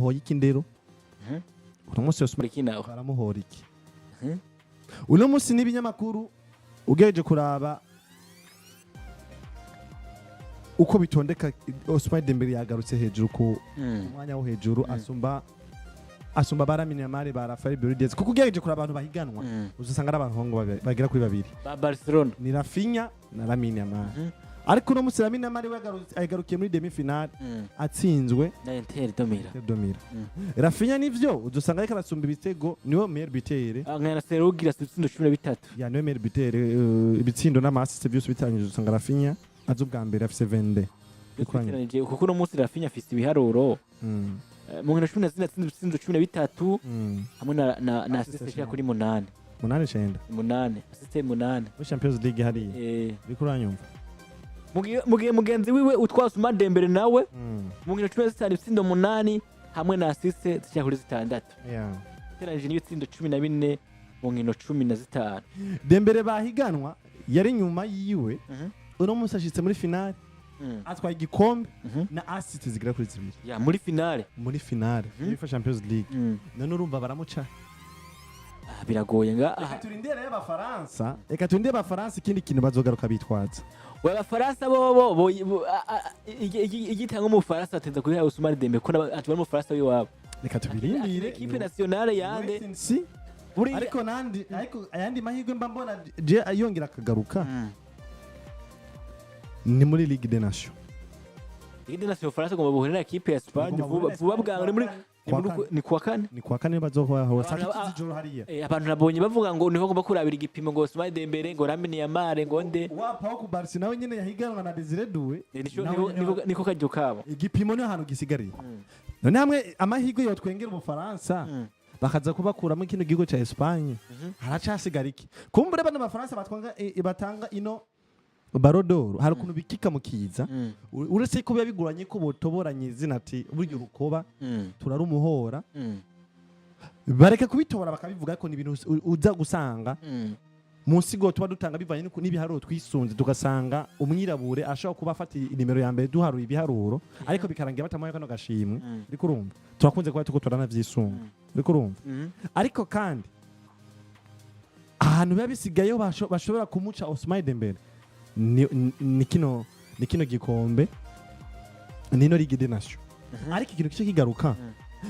bamuhoye iki ndero uno munsi yose baramuhora iki uno munsi n'ibinyamakuru ugejeje kuraba uko bitondeka Ousmane Dembele yagarutse hejuru ku mwanya wo hejuru asumba baramenya mari ba Rafael Berudez kuko ugejeje kuraba abantu bahiganwa uzasanga ari abahongo bagira kuri babiri ba Barcelona ni Rafinha na Lamine Yamal ariko no musi Lamine Yamal agarukiye muri demi finale atsinzwe na Inter domira Rafinha nivyo uzasanga ariko arasumba ibitego niwe meilleur buteur nkana serugira 13 ya niwe meilleur buteur ibitsindo n'amassist byose bitangije uzasanga Rafinha azo bwa mbere afise 22 kuko no musi Rafinha afise ibiharuro mu nkino 10 atsinze 13 hamwe na assist ya kuri 8 assist 8 muri Champions League hari bikuranyumva mugiye mugenzi wiwe utwasa Ousmane Dembele nawe mu nkino 15 ibitsindo 8 hamwe na assist zishya kuri 6 teranje n'ibitsindo 14 mu nkino 15 Dembele bahiganwa yari nyuma yiwe uno munsi ashitse muri finale atwaye igikombe na assist zigira kuri 2 ya muri finale FIFA Champions League none urumva baramuca biragoye nga eka turindire abafaransa ikindi kintu bazogaruka bitwaza we abafaransa bo igitanga mu Faransa atenza kuri Ousmane Dembele ko atwara mu Faransa wiwabo reka tubirindire equipe nationale yande ariko nandi ariko ayandi mahirwe mba mbona je ayongera akagaruka ni muri Ligue des Nations Faransa ngo babuhurira equipe ya Espagne vuba bwa muri ni kuwa kane bazohora saa z'ijoro hariya abantu nabonye bavuga ngo niho ngomba kurabira igipimo ngo Ousmane Dembele ngo Lamine Yamal ngo nde wapaho ku Barca nawe nyene yahiganwa na Desire Doue niko kajyo kabo igipimo niho hantu gisigariye none hamwe amahirwe yo twengera mu Faransa bakaza kubakuramo kino gigo ca Espagne haracasigara iki kumbure bana abafaransa batanga ino Ballon d'Or hari ukuntu bikika mukiza uretse ko biba biguranye ko botoboranye izina ati buryo rukoba turarumuhora bareka kubitobora bakabivuga ko ni ibintu uza gusanga munsi go tuba dutanga bivanye n'ibiharuro twisunze tugasanga umwirabure ashobora kuba afata inimero ya mbere duharuye ibiharuro ariko bikarangira batamoye kano gashimwe ariko urumva turakunze kuba tuko turanavyisunga ariko urumva ariko kandi ahantu biba bisigaye bashobora kumuca Ousmane Dembele ni kino gikombe nino Ligue des Nations ariko ikintu kice kigaruka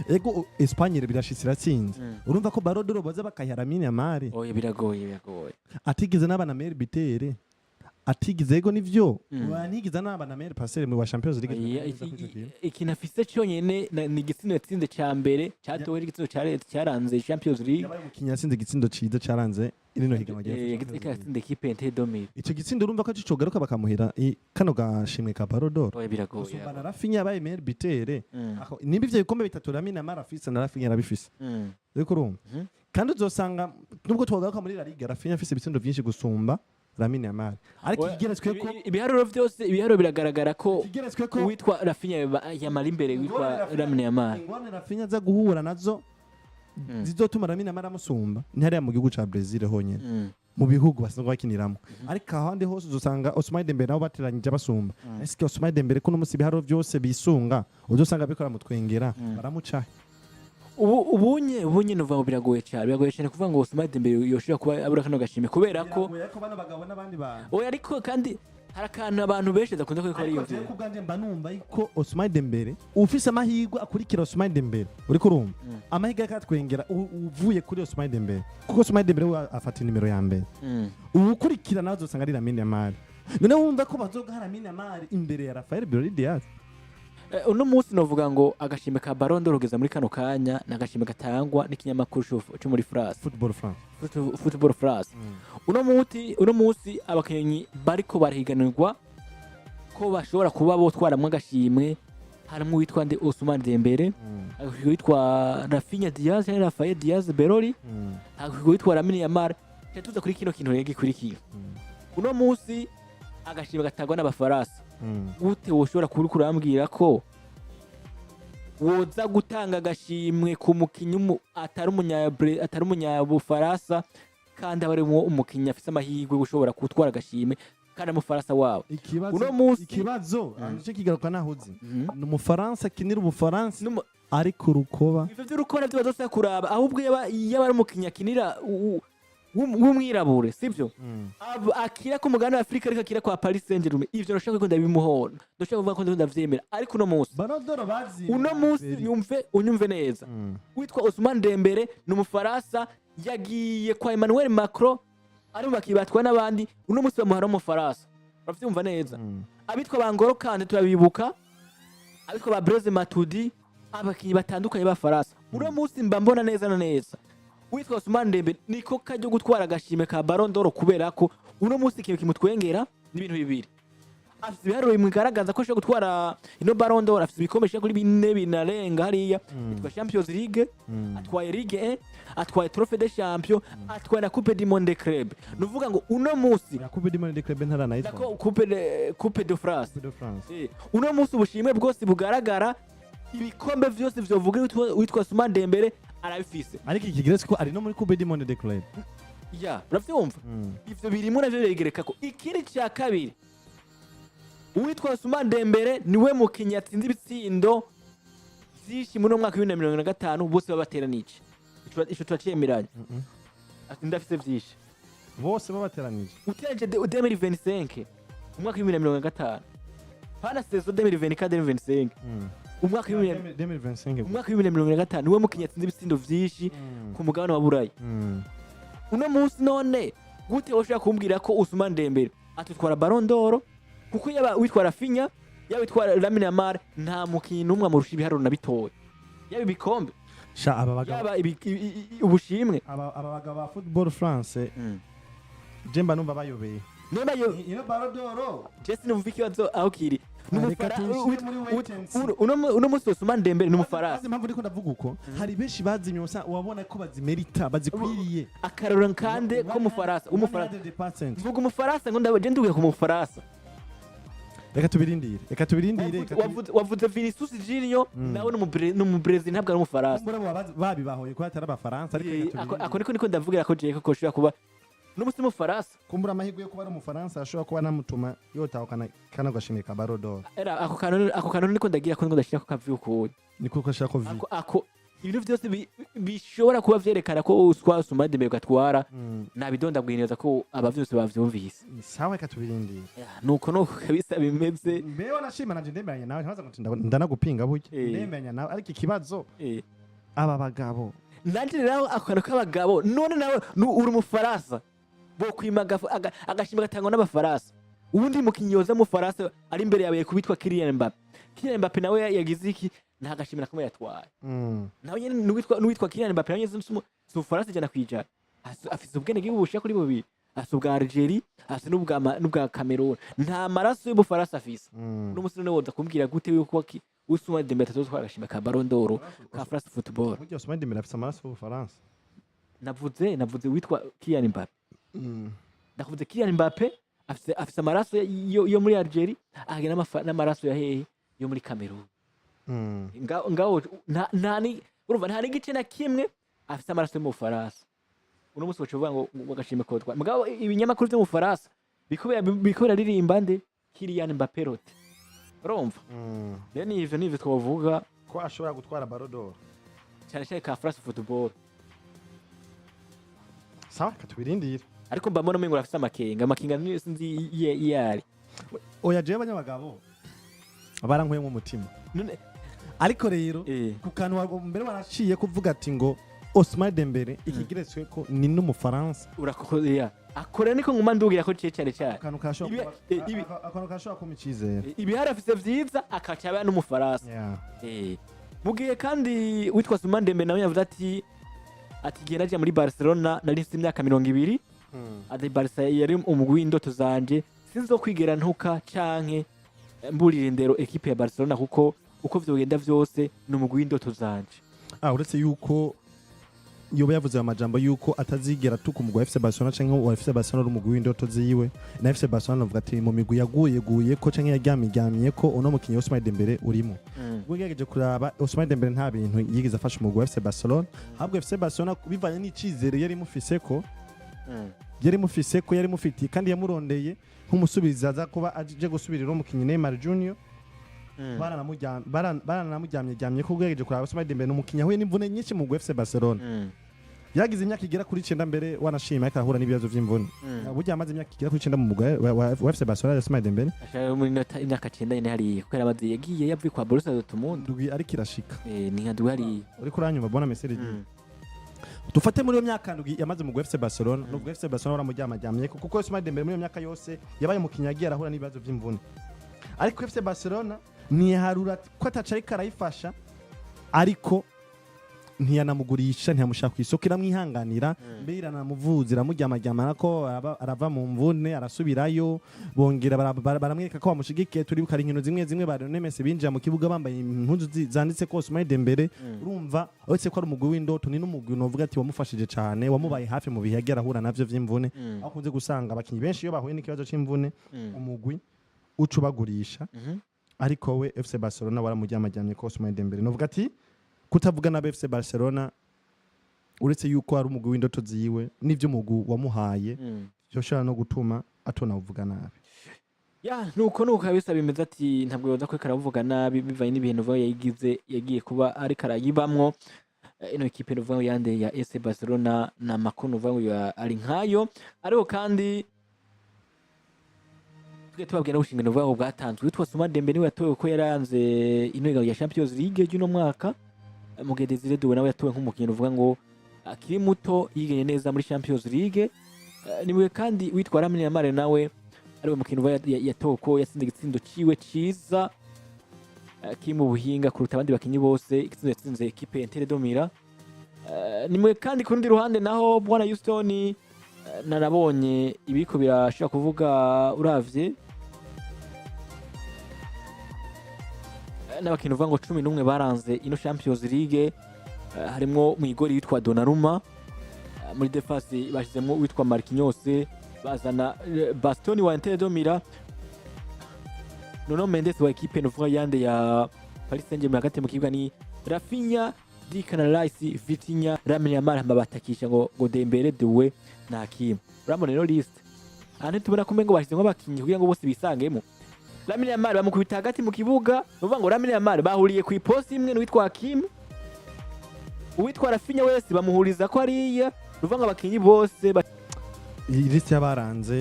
ego Espagne birashitse iratsinze urumva ko Ballon d'Or baza bakayara Lamine Yamal oya biragoye atigeze n'abana meilleur buteur atigeze ego nivyo wanigiza n'abana meilleur passeur mu wa Champions League ikintu afise cyonyene ni igitsina yatsinze ca mbere cyatowe igitsina cyaranze Champions League yabaye umukinya yatsinze igitsindo ciza cyaranze irino higanwa yatsinze equipe Inter domire ico gitsindo urumva ko cicogaruka bakamuhira kano gashimwe ka Ballon d'Or oya biragoye usubana Rafinha yabaye meilleur buteur nimba ivyo bikombe bitatu Lamine Yamal afise na Rafinha arabifise ariko urumva kandi uzosanga nubwo twagaruka muri La Liga Rafinha afise ibitsindo vyinshi gusumba Lamine Yamal ariko igeretswe ko ibiharuro byose biragaragara ko witwa Rafinha Yamal imbere witwa Lamine Yamal ingwane Rafinha za guhura nazo zizotuma Lamine Yamal amusumba ntihari mu gihugu ca Brazil honyene mu bihugu basanzwe bakiniramo ariko ahandi hose uzosanga Ousmane Dembele nabo bateranyije basumba ese Ousmane Dembele ko no musi ibiharuro byose bisunga uzosanga bikora mutwengera baramuca ubunye nova biragoye cyane kuvuga ngo Ousmane Dembele yoshira kuba abura kano gashime kubera ko bano bagabo n'abandi bantu oya ariko kandi harakantu abantu benshi dakunda ko ari iyo vyo kubganje mba numva ko Ousmane Dembele ufise amahirwe akurikira Ousmane Dembele uri kurumva amahirwe akatwengera uvuye kuri Ousmane Dembele kuko Ousmane Dembele afata nimero ya mbere ukurikira nazo usanga ari Lamine Yamal none wumva ko bazoga Lamine Yamal imbere ya Rafael Berudez uno munsi novuga ngo agashime ka Ballon d'Or rugeza muri kano kanya nagashime gatangwa n'ikinyamakuru cyo muri France Football France uno munsi abakenyi bariko barahiganirwa ko bashobora kuba botwaramwe agashimwe harimo witwa nde Ousmane Dembele witwa Rafinha Diaz Rafael Diaz Berori witwa Lamine Yamal tuza kuri kino kintu rege kuri kiyo uno munsi agashime gatangwa n'abafaransa gute woshobora kurambwira ko woza gutanga agashimwe ku mukinyi atari umunyabufaransa kandi abarimo umukinyi afise amahirwe gushobora gutwara agashimwe kandi umufaransa wabo uno munsi ikibazo cyo kigaruka nahuze n'umufaransa kinira ubufaransa ariko rukoba ivyo vy'urukoba navyo bazosa kuraba ahubwo yaba ari umukinnyi akinira w'umwirabure sivyo akira ku mugabane wa Afrika ariko akira kwa Paris Saint-Germain ivyo nashaka ko ndabimuhora ndoshaka kuvuga ko ndavyemera ariko uno munsi unyumve neza witwa Ousmane Dembele ni umufaransa yagiye kwa Emmanuel Macron ari mu bakibatwa n'abandi uno munsi bamuhara mu Faransa uravyumva neza abitwa bangoro kandi turabibuka abitwa ba Blaise Matuidi abakinyi batandukanye ba Faransa uno munsi mba mbona neza na neza witwa Ousmane Dembele niko kajyo gutwara agashime ka Ballon d'Or kubera ko uno munsi ikintu kimutwengera n'ibintu bibiri afite ibiharuro bimugaragaza ko ashobora gutwara ino Ballon d'Or afite ibikombe kuri 4 binarenga hariya yitwa Champions League atwaye Ligue 1 atwaye Trophée des Champions atwaye na Coupe du Monde Club nuvuga ngo uno munsi na Coupe du Monde Club ntaranayitwa Coupe de France uno munsi ubushimwe bwose bugaragara ibikombe vyose vyovuga witwa Ousmane Dembele arabifise ariko ikigeretse ko ari no muri Coupe du Monde Club uravyumva ivyo birimo navyo biregereka ko ikindi cya kabiri uwitwa Ousmane Dembele niwe mukinnyi atsinze ibitsindo vyinshi muri mwaka wa 2025 bose babateranije ico twacemeranye ati ndafise vyinshi bose babateranije utereje 2025 umwaka wa 2025 pana saison 2024-2025 umwaka wa 2025 niwe mukinnyi atsinze ibitsindo vyinshi ku mugabane wa Burayi uno munsi none gute woshaka kumbwira ko Ousmane Dembele atutwara Ballon d'Or kuko yaba witwara Rafinha yaba witwara Lamine Yamal nta mukinnyi numwe amurusha ibiharuro na bitoya yaba ibikombe sha aba bagabo yaba ubushimwe aba bagabo ba Football France jemba numva bayobeye none ino Ballon d'Or Jesse numva ikibazo aho kiri uno munsi Ousmane Dembele ni umufaransa impamvu ndiko ndavuga uko hari benshi bazimyosa wabona ko bazimerita bazikwiriye akarorero kande ko umufaransa vuga umufaransa ngo ndabaje nduye ku mufaransa reka tubirindire wavuze Vinicius Junior nawe no mu Brazil ntabwo ari umufaransa babibahoye ko atari abafaransa ako niko ndavugira ko Jeko ko shobora kuba n'umusi mufaransa kumbura amahirwe yo kuba ari umufaransa ashobora kuba namutuma yotahukana kana gashimye ka Ballon d'Or era ako kanone niko ndagira ko ndashira ko kavuye ko niko ko shaka ko ako ibintu byose bishobora kuba vyerekana ko Ousmane Dembele gatwara nabidonda bwineza ko abavyose bavyumvise sawa katubirindira nuko kabisa bimeze mbeho nashima nanje ndemeranya nawe ntaza ngo ndanagupinga buke ndemeranya nawe ariko ikibazo aba bagabo nanje rero akana k'abagabo none nawe uri umufaransa bo kwimaga agashimwe gatangwa n'abafaransa ubundi mukinyi yoza mu Faransa ari imbere yawe kubitwa Kylian Mbappe nawe yagize iki nta gashimira kamwe yatwaye nawe nyene nuwitwa Kylian Mbappe nawe su Faransa jana kwijana afise ubwene bw'ubusha kuri bubiri afise ubwa Algeria afise n'ubwa Cameroon nta maraso y'ubufaransa afise n'umusore woza kumbwira gute yuko Ousmane Dembele atazotwara agashimwe ka Ballon d'Or ka France Football buryo Ousmane Dembele afise amaraso y'ubufaransa navuze witwa Kylian Mbappe ndakuvuze Kylian Mbappe afise amaraso yo muri Algeria ahagira n'amaraso ya hehe yo muri Cameroon ngaho nta n'igice na kimwe afise amaraso yo mu Faransa uno munsi bacuvuga ngo bagashime ko twa mugabo ibinyamakuru byo mu Faransa bikobera ririmba nde Kylian Mbappe rote urumva rero n'ivyo twavuga ko ashobora gutwara Ballon d'Or cyane ka France Football sawa katubirindira ariko mba mbona umengo afite amakenga niyo sinzi yari oya je abanyabagabo barankuye mu mutima ariko rero ku kantu mbere waraciye kuvuga ati ngo Ousmane Dembele ikigiretswe ko ni n'umufaransa urakoya akora niko nguma ndugira ko cyane akantu kashobora kumicizera ibihari afite vyiza akacyaba n'umufaransa mugiye kandi witwa Ousmane Dembele nawe yavuze ati gihe naje muri Barcelona nari mfite imyaka 20 ati Barca yari umugwi w'indoto zanje sinzo kwigera ntuka canke mburira indero equipe ya Barcelona kuko uko vyogenda vyose n'umugwi w'indoto zanje uretse yuko yoba yavuze amajambo yuko atazigera tuka umugwi FC Barcelona canke wa FC Barcelona umugwi w'indoto ziwe na FC Barcelona avuga ati mu migwi yaguye ko canke yaryamiye ko uno mukinyi Ousmane Dembele urimo Gwegeje kuraba Ousmane Dembele nta bintu yigize afasha umugwi wa FC Barcelona habwo FC Barcelona bivanye n'icizere yari mufitiye kandi yamurondeye nk'umusubiza aza kuba aje gusubirira umukinyi Neymar Junior baranamujyamye ko gwegeje kuraba Ousmane Dembele n'umukinya huye n'imvune nyinshi mu FC Barcelona yagize imyaka igera kuri 9 mbere wanashima akahura n'ibibazo by'imvune burya amaze imyaka igera kuri 9 mu mugwa wa FC Barcelona Ousmane Dembele ashaka muri imyaka 9 nyine hari kuko yamaze yagiye yavuye kwa Borussia Dortmund ari kirashika ni nka Doue hari uri kuranyuma bona message dufate muri iyo myaka ndwi yamaze mu FC Barcelona no FC Barcelona waramujyamajyamye kuko Ousmane Dembele muri iyo myaka yose yabaye umukinya yagiye arahura n'ibibazo by'imvune ariko FC Barcelona ntiyaharura ko atacari karayifasha ariko ntiyanamugurisha ntiyamushaka isoko iramwihanganira mbere iranamuvuza iramujyamajyamana ko arava mu mvune arasubirayo bongera baramwereka ko bamushigikiye turi bukari inkino zimwe Ballon Messi binjira mu kibuga bambaye impuzu zanditse ko Ousmane Dembele urumva uretse ko ari umugwi w'indoto ni n'umugwi novuga ati wamufashije cyane wamubaye hafi mu bihe yagiye arahura navyo vy'imvune aho kunze gusanga abakinyi benshi iyo bahuye n'ikibazo c'imvune umugwi ucubagurisha ariko we FC Barcelona waramujyamajyamye ko Ousmane Dembele novuga ati kutavuga na FC Barcelona uretse yuko ari umugwi w'indoto ziwe n'ivyo umugwi wamuhaye byoshobora no gutuma atona uvuga nabi nuko kabisa bimeze ati ntabwo yoza ko karavuga nabi bivanye n'ibintu vuba yagiye kuba ari karayibamwo ino equipe vuba yande ya FC Barcelona na makuru vuba ari nkayo ariko kandi tubabwira ubushingano vuba bwatanzwe witwa Ousmane Dembele niwe yatowe ko yaranze ino ya Champions League y'uno mwaka Mugedezire Doue nawe yatowe nk'umukinnyi uvuga ngo akiri muto yigenye neza muri Champions League nimwe kandi witwa Lamine Yamal nawe ariwe mukinnyi yatowe ko yatsinze igitsindo ciwe ciza kiri mu buhinga kuruta abandi bakinyi bose igitsindo yatsinze equipe Inter de Milan nimwe kandi ku rundi ruhande naho bwana Houston narabonye ibiko birashaka kuvuga uravye n'abakintu uvuga ngo 11 baranze ino Champions League harimo mu igori yitwa Donnarumma muri defense bashizemo witwa Marquinhos bazana Bastoni wa Inter de Milan Nuno Mendes wa equipe novuga yande ya Paris Saint-Germain hagati mu kibuga ni Rafinha Declan Rice Vitinha Lamine Yamal batakisha ngo Dembele Doue na Hakim urabona no list ane tubona kumengo bashizemo abakinyi kugira ngo bose bisangemo Lamine Yamal bamukubita hagati mu kibuga uvuga ngo Lamine Yamal bahuriye ku iposti imwe n'uwitwa Hakim uwitwa Rafinha wese bamuhuriza ko ariya uvuga ngo abakinyi bose list yabaranze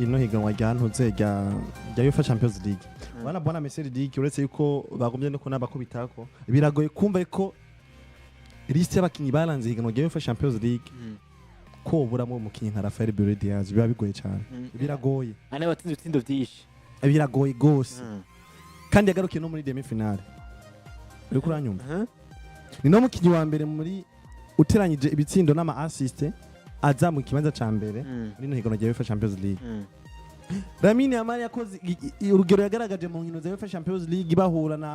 ino higanwa rya ntuze rya UEFA Champions League bana bona Messi League uretse yuko bagombye no kunabakubitako biragoye kumva ko list y'abakinyi baranze higanwa rya UEFA Champions League ko buramo umukinyi nka Rafael Diaz biba bigoye cyane biragoye ane batsinze ibitsindo byinshi biragoye gose kandi yagarukiye no muri demi finale uri kuranyumva ni no mukinyi wa mbere muri uteranyije ibitsindo n'ama assist aza mu kibanza ca mbere muri no higanwa rya UEFA Champions League Lamine Yamal yakoze urugero yagaragaje mu nkino za UEFA Champions League bahura na